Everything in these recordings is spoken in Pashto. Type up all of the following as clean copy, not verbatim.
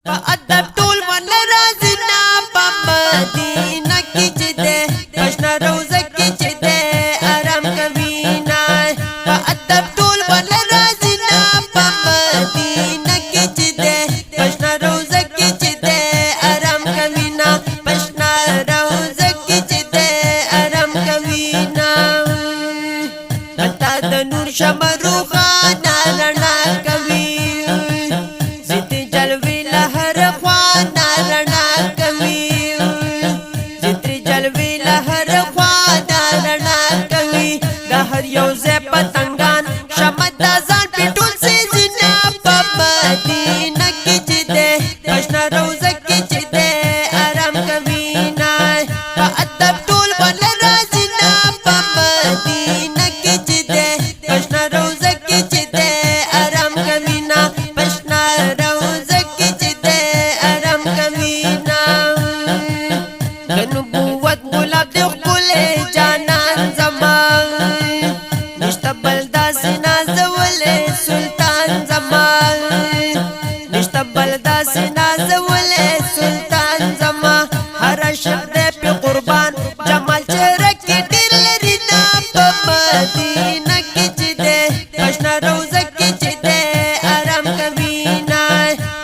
ادب ټول ول رازنا په مدینه کې چې ده آشنا روزه کې چې ده آرام کوي نه ادب ټول ول رازنا په مدینه کې چې ده آشنا روزه کې چې ده آرام کوي نه آشنا روزه کې چې ده آرام کوي نه تا د نور شمرو خانه رڼا کوي یو زه پتنګان شمع د ځان په ټول سيزنا په مدینه کې چې ده آشنا روزه کې چې ده آرام کوي نه په ادب ټول ول رازنا په مدینه کې چې ده آشنا روزه کې چې ده آرام کوي نه آشنا روزه کې چې ده آرام کوي نه د نبوت ګلاب دی خپل جانان زمان سلطان زمان نشتا بلدا سنا زولے سلطان زمان ہر شب پی قربان جمال چرکی دیر لرینا پا مدینہ کی چی دے آشنا روزہ کی چی دے آرام کوینا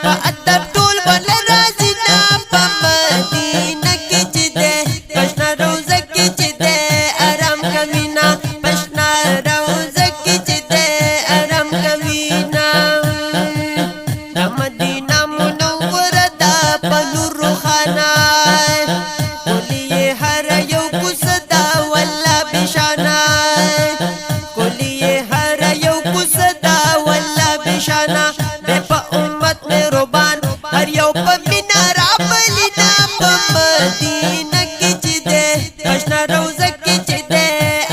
پا ادب ٹول بل رازینا پا مدینہ کی چی دے آشنا روزہ کی چی دے آرام کوینا پشنا روزہ کی چی دے آشنا روزه کې چې ده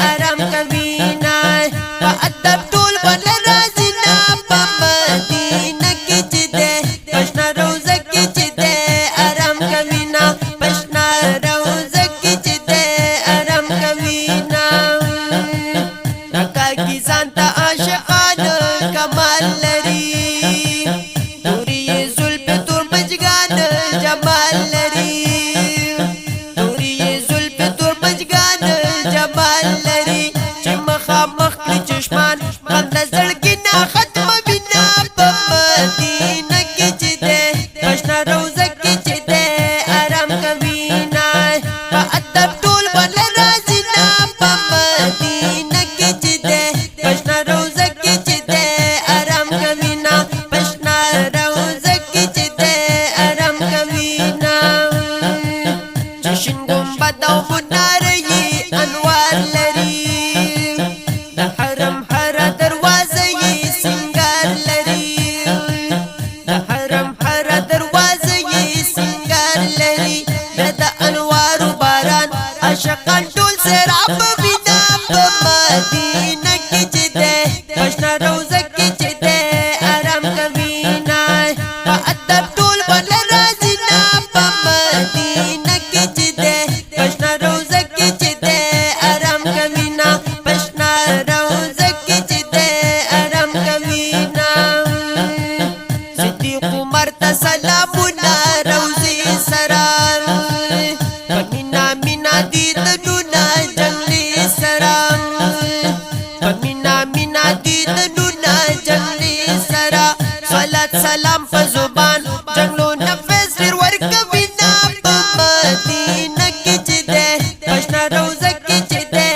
آرام کوي نه په ادب ټول ول رازنا په مدینه کې چې ده آشنا روزه کې چې ده آرام کوي نه آشنا روزه کې چې ده آرام کوي نه نکاږي ځان ته عاشقان کمال لري توري زلف تور مجګان جمال لري جمال لري چې مخامخ کړي چشمان غم د زړګي نه ختم بنا په مدینه کې چې ده آشنا روزه کې چې ده آرام کوي نه په ادب ټول ول رازنا په مدینه کې چې ده آشنا روزه کې چې ده آرام کوي نه آشنا روزه کې چې ده آرام کوي نه جشن ګمبد او منار انوار لري د حرم هر دروازه یې سنگار لري د حرم هر دروازه یې سنگار لري د انوار باران عاشقان ټول سراب بنا په مدینه کې چې ده آشنا روزه کې چې ده آرام کوي نه په ادب ټول ول رازنا په مدینه کې چې ده آشنا روزه کې چې ده آرام کوي نه پښنا روزه کې چې ده آرام کوي نه صدیق عمر ته سلامونه روزي سره پمینا مینا دي د نونا جنگلي سره پمینا مینا دي د نونا جنگلي سره صلات سلام په زبان جنگلو نفس ډیر ورکوي نه په مدینه کې چې ده آشنا روزه کې چې ده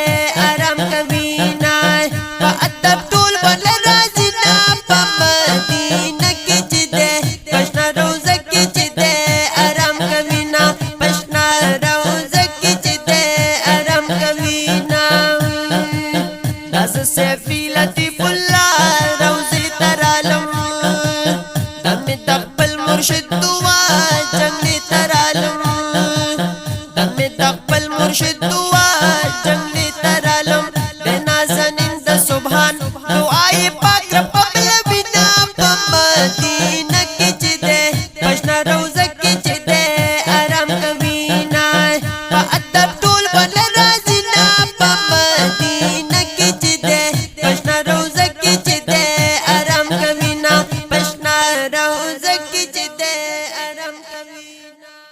آرام کوي نه په ادب ټول ول رازنا په مدینه کې چې ده آشنا روزه کې چې ده آرام کوي نه آشنا روزه کې چې ده آرام کوي نه داس سیفی لطیف الله روزي ترالم دمه تقبل مرشد دعا جنگلی ترالم دمه تقبل مرشد دعا جنگلی ترالم بنا زنین د سبحان دعای پاک رب قبل بنا په مدینه کې چې ده آشنا روزه کې چې ده آرام کوي نه په ادب ټول ول رازنا په مدینه کې چې ده آشنا روزه کې چې ده آرام کوي نه آشنا روزه کې چې ده رحم کوي